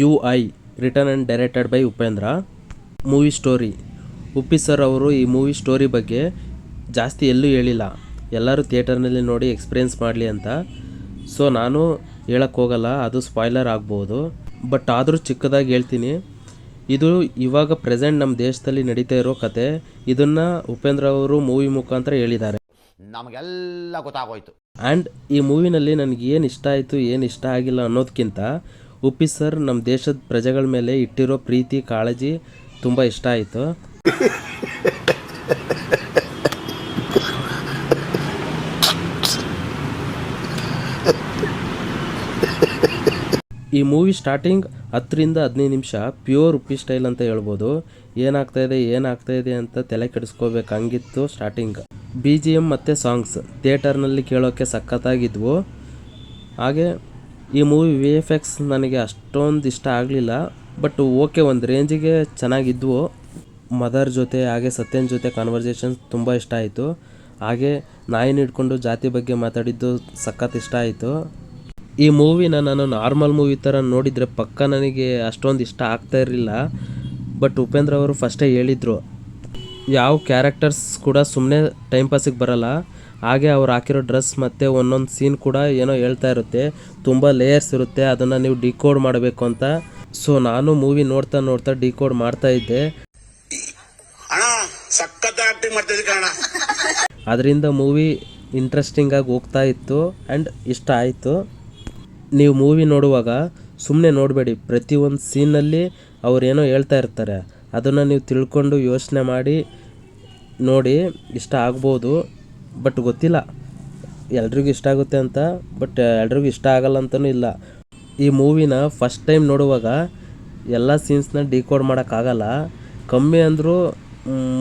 UI written and directed by Upendra. Movie story. Uppi sir ಅವರು ಈ movie story ಬಗ್ಗೆ ಜಾಸ್ತಿ ಎಲ್ಲೂ ಹೇಳಿಲ್ಲ, ಎಲ್ಲರೂ ಥಿಯೇಟರ್ನಲ್ಲಿ ನೋಡಿ ಎಕ್ಸ್ಪೀರಿಯೆನ್ಸ್ ಮಾಡಲಿ ಅಂತ. ಸೊ ನಾನು ಹೇಳಕ್ಕೆ ಹೋಗಲ್ಲ, ಅದು ಸ್ಪಾಯ್ಲರ್ ಆಗ್ಬೋದು. ಬಟ್ ಆದರೂ ಚಿಕ್ಕದಾಗಿ ಹೇಳ್ತೀನಿ. ಇದು ಇವಾಗ ಪ್ರೆಸೆಂಟ್ ನಮ್ಮ ದೇಶದಲ್ಲಿ ನಡೀತಾ ಇರೋ ಕತೆ. ಇದನ್ನು ಉಪೇಂದ್ರ ಅವರು ಮೂವಿ ಮುಖಾಂತರ ಹೇಳಿದ್ದಾರೆ. ನಮಗೆಲ್ಲ ಗೊತ್ತಾಗೋಯ್ತು. ಆ್ಯಂಡ್ ಈ ಮೂವಿನಲ್ಲಿ ನನಗೆ ಏನು ಇಷ್ಟ ಆಯಿತು ಏನು ಇಷ್ಟ ಆಗಿಲ್ಲ ಅನ್ನೋದಕ್ಕಿಂತ ಉಪ್ಪಿ ಸರ್ ನಮ್ಮ ದೇಶದ ಪ್ರಜೆಗಳ ಮೇಲೆ ಇಟ್ಟಿರೋ ಪ್ರೀತಿ ಕಾಳಜಿ ತುಂಬ ಇಷ್ಟ ಆಯಿತು. ಈ ಮೂವಿ ಸ್ಟಾರ್ಟಿಂಗ್ 10-15 ನಿಮಿಷ ಪ್ಯೂರ್ ಉಪ್ಪಿ ಸ್ಟೈಲ್ ಅಂತ ಹೇಳ್ಬೋದು. ಏನಾಗ್ತಾಯಿದೆ ಅಂತ ತಲೆ ಕೆಡಿಸ್ಕೋಬೇಕು ಹಂಗಿತ್ತು ಸ್ಟಾರ್ಟಿಂಗ್. BGM ಮತ್ತು ಸಾಂಗ್ಸ್ ಥಿಯೇಟರ್ನಲ್ಲಿ ಕೇಳೋಕ್ಕೆ ಸಖತ್ತಾಗಿದ್ವು. ಹಾಗೆ ಈ ಮೂವಿ VFX ನನಗೆ ಅಷ್ಟೊಂದು ಇಷ್ಟ ಆಗಲಿಲ್ಲ, ಬಟ್ ಓಕೆ ಒಂದು ರೇಂಜಿಗೆ ಚೆನ್ನಾಗಿದ್ವು. ಮದರ್ ಜೊತೆ ಹಾಗೆ ಸತ್ಯನ್ ಜೊತೆ ಕಾನ್ವರ್ಸೇಷನ್ಸ್ ತುಂಬ ಇಷ್ಟ ಆಯಿತು. ಹಾಗೆ ನಾಯಿನ ಹಿಡ್ಕೊಂಡು ಜಾತಿ ಬಗ್ಗೆ ಮಾತಾಡಿದ್ದು ಸಖತ್ ಇಷ್ಟ ಆಯಿತು. ಈ ಮೂವಿನ ನಾನು ನಾರ್ಮಲ್ ಮೂವಿ ಥರ ನೋಡಿದರೆ ಪಕ್ಕ ನನಗೆ ಅಷ್ಟೊಂದು ಇಷ್ಟ ಆಗ್ತಾ ಇರಲಿಲ್ಲ. ಬಟ್ ಉಪೇಂದ್ರ ಅವರು ಫಸ್ಟೇ ಹೇಳಿದರು, ಯಾವ ಕ್ಯಾರೆಕ್ಟರ್ಸ್ ಕೂಡ ಸುಮ್ಮನೆ ಟೈಮ್ ಪಾಸಿಗೆ ಬರಲ್ಲ. ಹಾಗೆ ಅವ್ರು ಹಾಕಿರೋ ಡ್ರೆಸ್ ಮತ್ತು ಒಂದೊಂದು ಸೀನ್ ಕೂಡ ಏನೋ ಹೇಳ್ತಾ ಇರುತ್ತೆ, ತುಂಬ ಲೇಯರ್ಸ್ ಇರುತ್ತೆ, ಅದನ್ನು ನೀವು ಡಿಕೋಡ್ ಮಾಡಬೇಕು ಅಂತ. ಸೊ ನಾನು ಮೂವಿ ನೋಡ್ತಾ ಡಿಕೋಡ್ ಮಾಡ್ತಾ ಇದ್ದೆ. ಅದರಿಂದ ಮೂವಿ ಇಂಟ್ರೆಸ್ಟಿಂಗಾಗಿ ಹೋಗ್ತಾ ಇತ್ತು ಆ್ಯಂಡ್ ಇಷ್ಟ ಆಯಿತು. ನೀವು ಮೂವಿ ನೋಡುವಾಗ ಸುಮ್ಮನೆ ನೋಡಬೇಡಿ, ಪ್ರತಿಯೊಂದು ಸೀನಲ್ಲಿ ಅವರೇನೋ ಹೇಳ್ತಾ ಇರ್ತಾರೆ, ಅದನ್ನು ನೀವು ತಿಳ್ಕೊಂಡು ಯೋಚನೆ ಮಾಡಿ ನೋಡಿ. ಇಷ್ಟ ಆಗ್ಬೋದು, ಬಟ್ ಗೊತ್ತಿಲ್ಲ ಎಲ್ರಿಗೂ ಇಷ್ಟ ಆಗುತ್ತೆ ಅಂತ. ಬಟ್ ಎಲ್ರಿಗೂ ಇಷ್ಟ ಆಗಲ್ಲ ಅಂತಲೂ ಇಲ್ಲ. ಈ ಮೂವಿನ ಫಸ್ಟ್ ಟೈಮ್ ನೋಡುವಾಗ ಎಲ್ಲ ಸೀನ್ಸ್ನ ಡಿಕೋಡ್ ಮಾಡೋಕ್ಕಾಗಲ್ಲ. ಕಮ್ಮಿ ಅಂದರೂ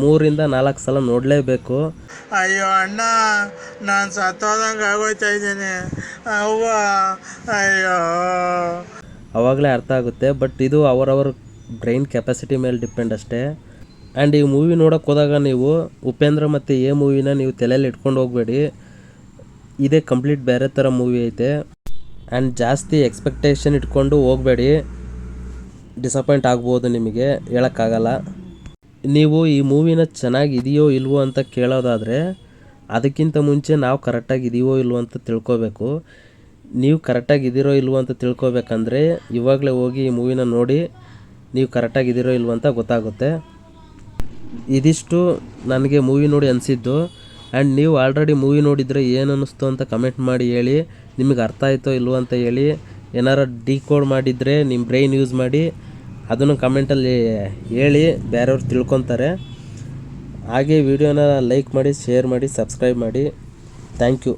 3-4 ಸಲ ನೋಡಲೇಬೇಕು. ಅಯ್ಯೋ ಅಣ್ಣ, ನಾನು ಸತ್ತೋದಂಗೆ ಆಗೋಯ್ತಾ ಇದ್ದೀನಿ ಅವ್ವ, ಅಯ್ಯೋ. ಅವಾಗಲೇ ಅರ್ಥ ಆಗುತ್ತೆ. ಬಟ್ ಇದು ಅವರವ್ರ ಬ್ರೈನ್ ಕೆಪಾಸಿಟಿ ಮೇಲೆ ಡಿಪೆಂಡ್ ಅಷ್ಟೇ. ಆ್ಯಂಡ್ ಈ ಮೂವಿ ನೋಡೋಕ್ಕೆ ಹೋದಾಗ ನೀವು ಉಪೇಂದ್ರ ಮತ್ತು ಮೂವಿನ ನೀವು ತಲೆಯಲ್ಲಿ ಇಟ್ಕೊಂಡು ಹೋಗಬೇಡಿ. ಇದೇ ಕಂಪ್ಲೀಟ್ ಬೇರೆ ಥರ ಮೂವಿ ಐತೆ. ಆ್ಯಂಡ್ ಜಾಸ್ತಿ ಎಕ್ಸ್ಪೆಕ್ಟೇಷನ್ ಇಟ್ಕೊಂಡು ಹೋಗಬೇಡಿ, ಡಿಸಪಾಯಿಂಟ್ ಆಗ್ಬೋದು, ನಿಮಗೆ ಹೇಳೋಕ್ಕಾಗಲ್ಲ. ನೀವು ಈ ಮೂವಿನ ಚೆನ್ನಾಗಿದೆಯೋ ಇಲ್ವೋ ಅಂತ ಕೇಳೋದಾದರೆ ಅದಕ್ಕಿಂತ ಮುಂಚೆ ನಾವು ಕರೆಕ್ಟಾಗಿದೆಯೋ ಇಲ್ವೋ ಅಂತ ತಿಳ್ಕೊಬೇಕು. ನೀವು ಕರೆಕ್ಟಾಗಿದ್ದೀರೋ ಇಲ್ವೋ ಅಂತ ತಿಳ್ಕೊಬೇಕಂದ್ರೆ ಇವಾಗಲೇ ಹೋಗಿ ಈ ಮೂವಿನ ನೋಡಿ, ನೀವು ಕರೆಕ್ಟಾಗಿದ್ದೀರೋ ಇಲ್ವೋ ಅಂತ ಗೊತ್ತಾಗುತ್ತೆ. ಇದಿಷ್ಟು ನನಗೆ ಮೂವಿ ನೋಡಿ ಅನಿಸಿದ್ದು. ಆ್ಯಂಡ್ ನೀವು ಆಲ್ರೆಡಿ ಮೂವಿ ನೋಡಿದರೆ ಏನು ಅನ್ನಿಸ್ತು ಅಂತ ಕಮೆಂಟ್ ಮಾಡಿ ಹೇಳಿ. ನಿಮಗೆ ಅರ್ಥ ಆಯಿತೋ ಇಲ್ವೋ ಅಂತ ಹೇಳಿ. ಏನಾರು ಡಿಕೋಡ್ ಮಾಡಿದರೆ ನಿಮ್ಮ ಬ್ರೈನ್ ಯೂಸ್ ಮಾಡಿ ಅದನ್ನು ಕಮೆಂಟಲ್ಲಿ ಹೇಳಿ, ಬೇರೆಯವ್ರು ತಿಳ್ಕೊತಾರೆ. ಹಾಗೆ ವಿಡಿಯೋನ ಲೈಕ್ ಮಾಡಿ, ಶೇರ್ ಮಾಡಿ, ಸಬ್ಸ್ಕ್ರೈಬ್ ಮಾಡಿ. Thank you.